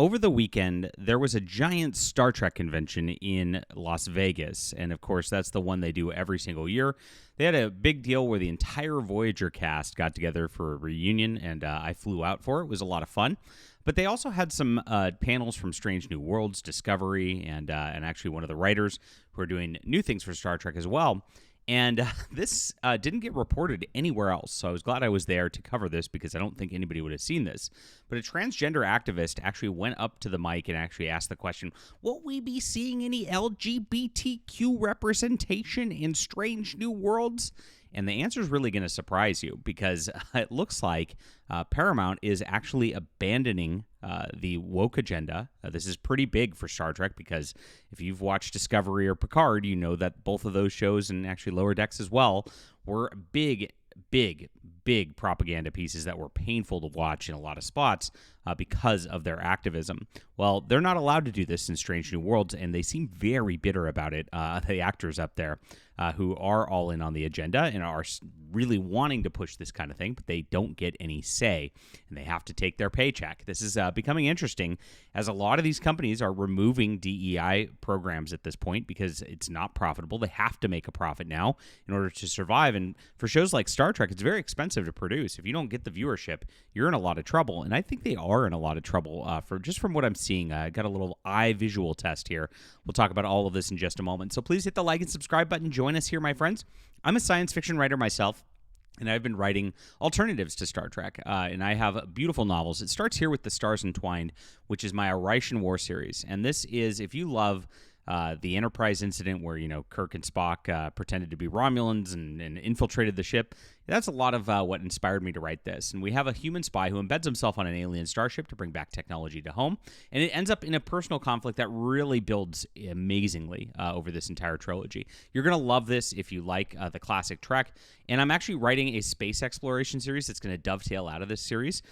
Over the weekend, there was a giant Star Trek convention in Las Vegas. And of course, that's the one they do every single year. They had a big deal where the entire Voyager cast got together for a reunion, and I flew out for it. It was a lot of fun. But they also had some panels from Strange New Worlds, Discovery, and actually one of the writers who are doing new things for Star Trek as well. And this didn't get reported anywhere else, so I was glad I was there to cover this because I don't think anybody would have seen this. But a transgender activist actually went up to the mic and actually asked the question, will we be seeing any LGBTQ representation in Strange New Worlds? And the answer is really going to surprise you because it looks like Paramount is actually abandoning the woke agenda. This is pretty big for Star Trek because if you've watched Discovery or Picard, you know that both of those shows, and actually Lower Decks as well, were big propaganda pieces that were painful to watch in a lot of spots because of their activism. Well, they're not allowed to do this in Strange New Worlds, and they seem very bitter about it, the actors up there who are all in on the agenda and are really wanting to push this kind of thing, but they don't get any say, and they have to take their paycheck. This is becoming interesting as a lot of these companies are removing DEI programs at this point because it's not profitable. They have to make a profit now in order to survive, and for shows like Star Trek, it's very expensive to produce. If you don't get the viewership, you're in a lot of trouble, and I think they are in a lot of trouble from what I'm seeing. I got a little eye visual test here. We'll talk about all of this in just a moment. So please hit the like and subscribe button. Join us here, my friends. I'm a science fiction writer myself, and I've been writing alternatives to Star Trek, and I have beautiful novels. It starts here with The Stars Entwined, which is my Arishan War series, and this is, if you love the Enterprise incident where, Kirk and Spock pretended to be Romulans and infiltrated the ship. That's a lot of what inspired me to write this. And we have a human spy who embeds himself on an alien starship to bring back technology to home. And it ends up in a personal conflict that really builds amazingly over this entire trilogy. You're going to love this if you like the classic Trek. And I'm actually writing a space exploration series that's going to dovetail out of this series,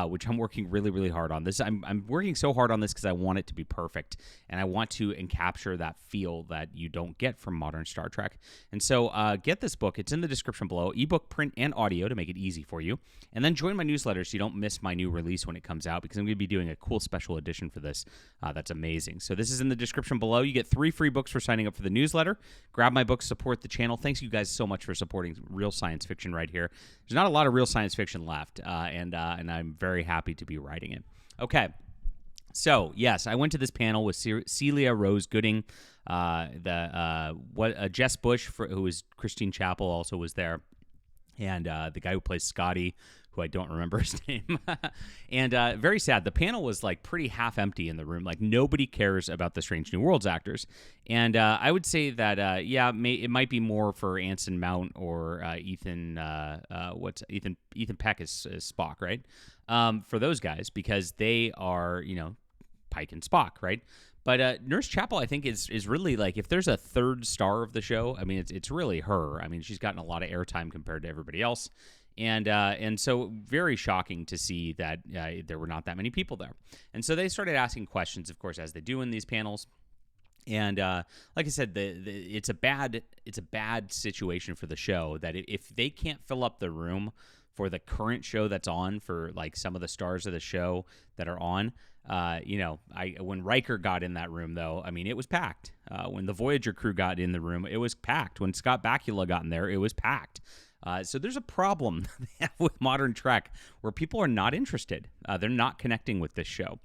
which I'm working really, really hard on. I'm working so hard on this because I want it to be perfect. And I want to capture that feel that you don't get from modern Star Trek. And so get this book. It's in the description below. Ebook, print, and audio to make it easy for you. And then join my newsletter so you don't miss my new release when it comes out, because I'm going to be doing a cool special edition for this. That's amazing. So this is in the description below. You get 3 free books for signing up for the newsletter. Grab my book, support the channel. Thanks you guys so much for supporting real science fiction right here. There's not a lot of real science fiction left, and I'm very happy to be writing it. Okay. So, yes, I went to this panel with Celia Rose Gooding, Jess Bush, who was Christine Chappell, also was there. And the guy who plays Scotty, who I don't remember his name. And very sad. The panel was pretty half empty in the room. Nobody cares about the Strange New Worlds actors. And I would say that, it might be more for Anson Mount or Ethan Peck as Spock, right? For those guys, because they are, Pike and Spock, right? But Nurse Chapel, I think, is really if there's a third star of the show, I mean, it's really her. I mean, she's gotten a lot of airtime compared to everybody else. And so very shocking to see that there were not that many people there. And so they started asking questions, of course, as they do in these panels. And like I said, it's a bad situation for the show that if they can't fill up the room for the current show that's on, for some of the stars of the show that are on, when Riker got in that room, though, I mean, it was packed. When the Voyager crew got in the room, it was packed. When Scott Bakula got in there, it was packed. So there's a problem with modern Trek where people are not interested. They're not connecting with this show.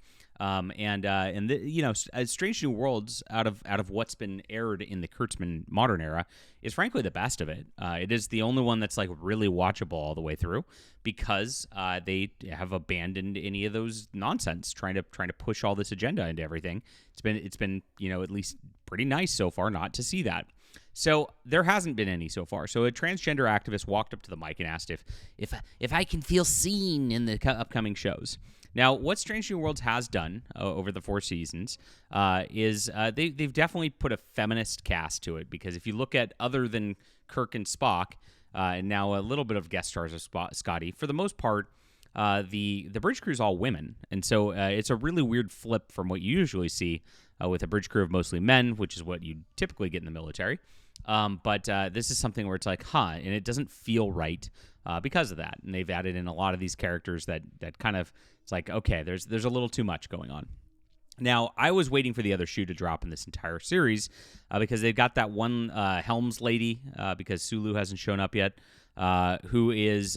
Strange New Worlds, out of what's been aired in the Kurtzman modern era, is frankly the best of it. It is the only one that's really watchable all the way through because they have abandoned any of those nonsense, trying to push all this agenda into everything. It's been at least pretty nice so far not to see that. So there hasn't been any so far. So a transgender activist walked up to the mic and asked if I can feel seen in the upcoming shows. Now, what Strange New Worlds has done over the 4 seasons is they've definitely put a feminist cast to it, because if you look at other than Kirk and Spock, and now a little bit of guest stars of Scotty, for the most part, the bridge crew is all women. And so it's a really weird flip from what you usually see with a bridge crew of mostly men, which is what you typically get in the military. But this is something where it's and it doesn't feel right because of that. And they've added in a lot of these characters that kind of, it's okay, there's a little too much going on. Now, I was waiting for the other shoe to drop in this entire series because they've got that one Helms lady because Sulu hasn't shown up yet, who is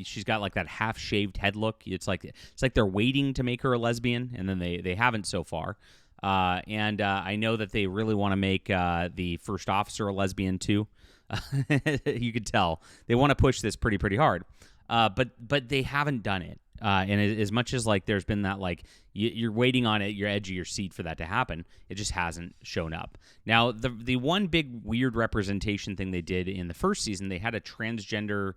she's got like that half-shaved head look. It's like they're waiting to make her a lesbian, and then they haven't so far. And I know that they really want to make the first officer a lesbian too. You could tell they want to push this pretty hard, but they haven't done it. And as much as like there's been that like you're waiting on it, your edge of your seat for that to happen, it just hasn't shown up. Now the one big weird representation thing they did in the first season, they had a transgender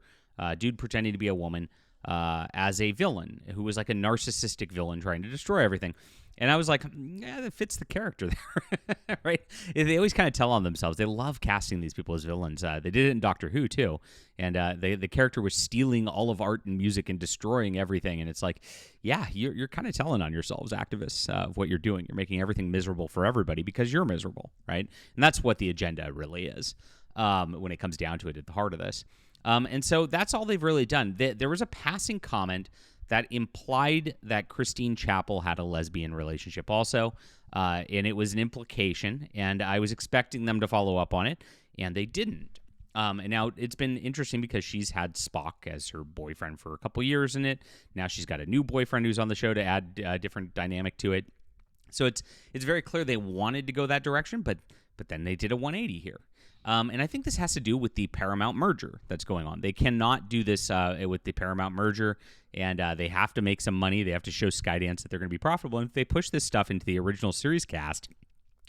dude pretending to be a woman as a villain who was like a narcissistic villain trying to destroy everything. And I was like, yeah, that fits the character there, right? They always kind of tell on themselves. They love casting these people as villains. They did it in Doctor Who, too. And the character was stealing all of art and music and destroying everything. And it's like, yeah, you're kind of telling on yourselves, activists, of what you're doing. You're making everything miserable for everybody because you're miserable, right? And that's what the agenda really is when it comes down to it at the heart of this. And so that's all they've really done. There was a passing comment that implied that Christine Chapel had a lesbian relationship also, and it was an implication, and I was expecting them to follow up on it, and they didn't. And now it's been interesting because she's had Spock as her boyfriend for a couple years in it. Now she's got a new boyfriend who's on the show to add a different dynamic to it. So it's very clear they wanted to go that direction, but then they did a 180 here. And I think this has to do with the Paramount merger that's going on. They cannot do this with the Paramount merger, and they have to make some money. They have to show Skydance that they're going to be profitable. And if they push this stuff into the original series cast,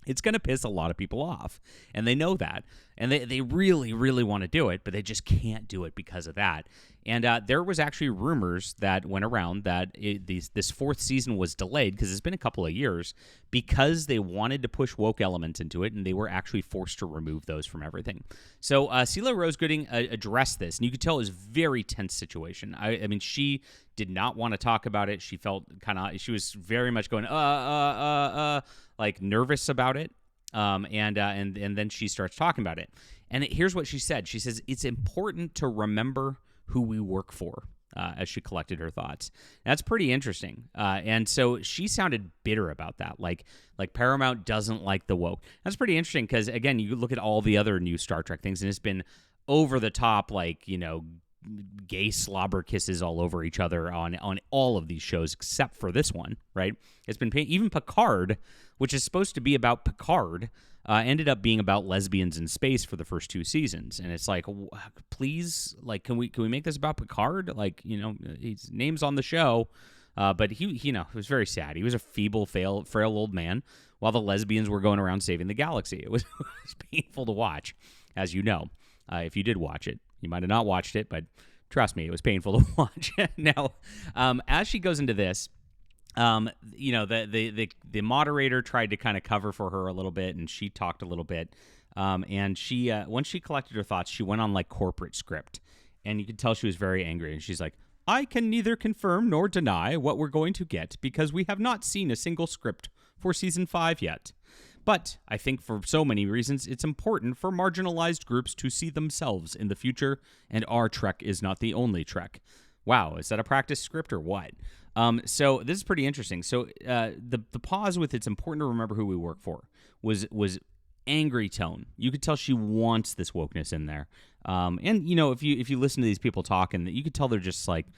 it's going to piss a lot of people off. And they know that. And they really, really want to do it, but they just can't do it because of that. And there was actually rumors that went around that this fourth season was delayed because it's been a couple of years because they wanted to push woke elements into it, and they were actually forced to remove those from everything. So Celia Rose Gooding addressed this, and you could tell it was a very tense situation. I mean, she did not want to talk about it. She felt she was very much going, like nervous about it. And then she starts talking about it. And here's what she said. She says, it's important to remember who we work for, as she collected her thoughts. That's pretty interesting. And so she sounded bitter about that. Like Paramount doesn't like the woke. That's pretty interesting because, again, you look at all the other new Star Trek things, and it's been over the top, like, gay slobber kisses all over each other on all of these shows except for this one, right? It's been even Picard, which is supposed to be about Picard, ended up being about lesbians in space for the first two seasons. And it's like, please, like, can we make this about Picard? Like, his name's on the show, but he it was very sad. He was a feeble, frail old man while the lesbians were going around saving the galaxy. It was painful to watch, as you know, if you did watch it. You might have not watched it, but trust me, it was painful to watch. Now, as she goes into this, the moderator tried to kind of cover for her a little bit, and she talked a little bit. And she, once she collected her thoughts, she went on like corporate script, and you could tell she was very angry. And she's like, I can neither confirm nor deny what we're going to get because we have not seen a single script for season 5 yet. But I think for so many reasons, it's important for marginalized groups to see themselves in the future, and our Trek is not the only Trek. Wow, is that a practice script or what? So this is pretty interesting. So the pause with "it's important to remember who we work for" was angry tone. You could tell she wants this wokeness in there. And if you listen to these people talking, you could tell they're just like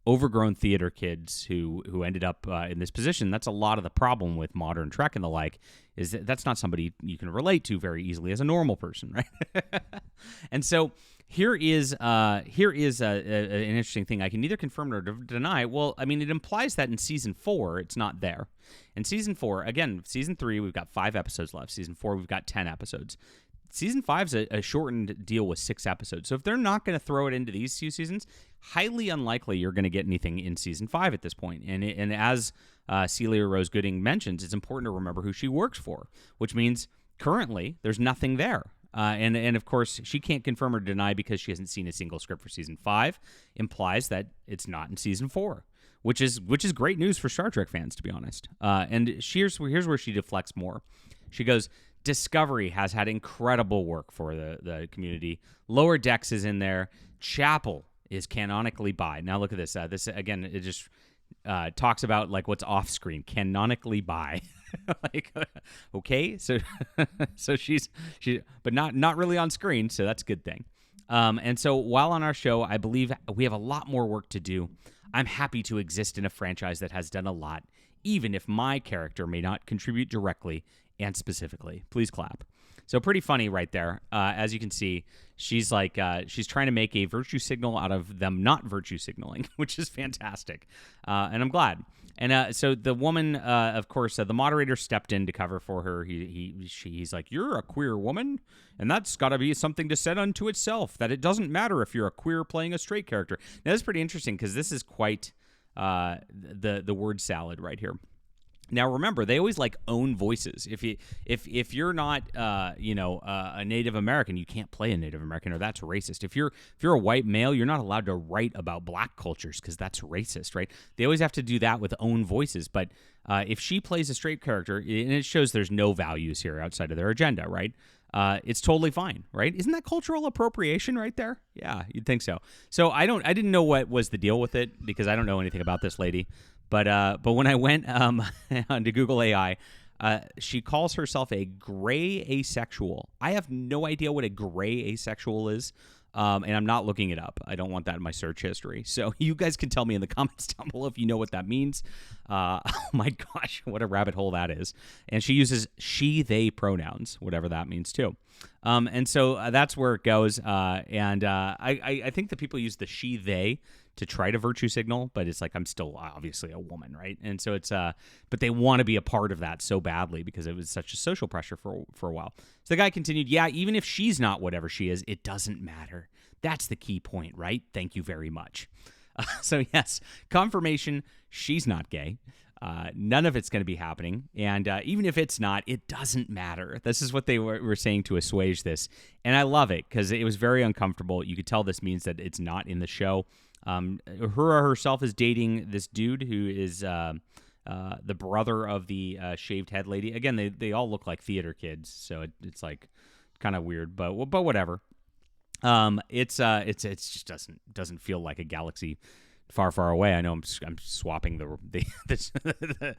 overgrown theater kids who ended up in this position. That's a lot of the problem with modern Trek and the like, is that that's not somebody you can relate to very easily as a normal person, right? And so here is an interesting thing. I can neither confirm nor deny. Well, I mean, it implies that in season 4, it's not there. In season 4, again, season 3, we've got 5 episodes left. Season 4, we've got 10 episodes. Season 5's a shortened deal with 6 episodes. So if they're not going to throw it into these 2 seasons, highly unlikely you're going to get anything in season 5 at this point. And as Celia Rose Gooding mentions, it's important to remember who she works for, which means currently there's nothing there. And of course, she can't confirm or deny because she hasn't seen a single script for season 5, implies that it's not in season 4, which is great news for Star Trek fans, to be honest. And here's where she deflects more. She goes, Discovery has had incredible work for the community. Lower Decks is in there. Chapel is canonically bi. Now look at this. This again, it just talks about like what's off screen, canonically bi. Like, okay, so but not really on screen, so that's a good thing. And so while on our show, I believe we have a lot more work to do. I'm happy to exist in a franchise that has done a lot, even if my character may not contribute directly and specifically. Please clap. So pretty funny right there. As you can see, she's like she's trying to make a virtue signal out of them not virtue signaling, which is fantastic, and I'm glad. And so the woman, of course, the moderator stepped in to cover for her. He's like, "You're a queer woman, and that's got to be something to set unto itself. That it doesn't matter if you're a queer playing a straight character." Now, that's pretty interesting because this is quite the word salad right here. Now remember, they always like own voices. If you're not a Native American, you can't play a Native American, or that's racist. If you're a white male, you're not allowed to write about black cultures because that's racist, right? They always have to do that with own voices. But if she plays a straight character, and it shows there's no values here outside of their agenda, right? It's totally fine, right? Isn't that cultural appropriation right there? Yeah, you'd think so. So I didn't know what was the deal with it because I don't know anything about this lady. But when I went onto Google AI, she calls herself a gray asexual. I have no idea what a gray asexual is, and I'm not looking it up. I don't want that in my search history. So you guys can tell me in the comments down below if you know what that means. Oh my gosh, what a rabbit hole that is. And she uses she, they pronouns, whatever that means too. And so that's where it goes. I think that people use the she, they to try to virtue signal, but it's like, I'm still obviously a woman, right? And so it's, but they want to be a part of that so badly because it was such a social pressure for a while. So the guy continued, yeah, even if she's not whatever she is, it doesn't matter. That's the key point, right? Thank you very much. So yes, confirmation, she's not gay. None of it's going to be happening. And even if it's not, it doesn't matter. This is what they were saying to assuage this. And I love it because it was very uncomfortable. You could tell this means that it's not in the show. Uhura herself is dating this dude who is the brother of the shaved head lady. Again, they all look like theater kids, so it's like kind of weird, but whatever. It's just doesn't feel like a galaxy far away. I know I'm swapping the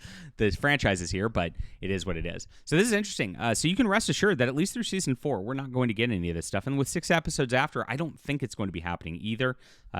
franchises here, but it is what it is. So this is interesting. So you can rest assured that at least through season 4, we're not going to get any of this stuff. And with 6 episodes after, I don't think it's going to be happening either,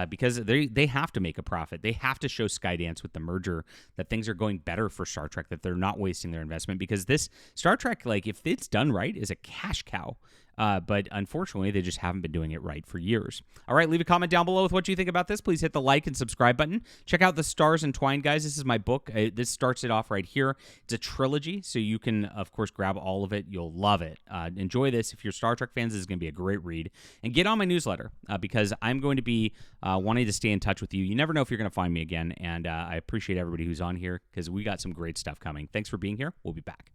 because they have to make a profit. They have to show Skydance with the merger that things are going better for Star Trek, that they're not wasting their investment, because this Star Trek, like if it's done right, is a cash cow. But unfortunately, they just haven't been doing it right for years. All right, leave a comment down below with what you think about this. Please hit the like and subscribe button. Check out The Stars Entwined, guys. This is my book. This starts it off right here. It's a trilogy, so you can, of course, grab all of it. You'll love it. Enjoy this. If you're Star Trek fans, this is going to be a great read. And get on my newsletter, because I'm going to be wanting to stay in touch with you. You never know if you're going to find me again, and I appreciate everybody who's on here, because we got some great stuff coming. Thanks for being here. We'll be back.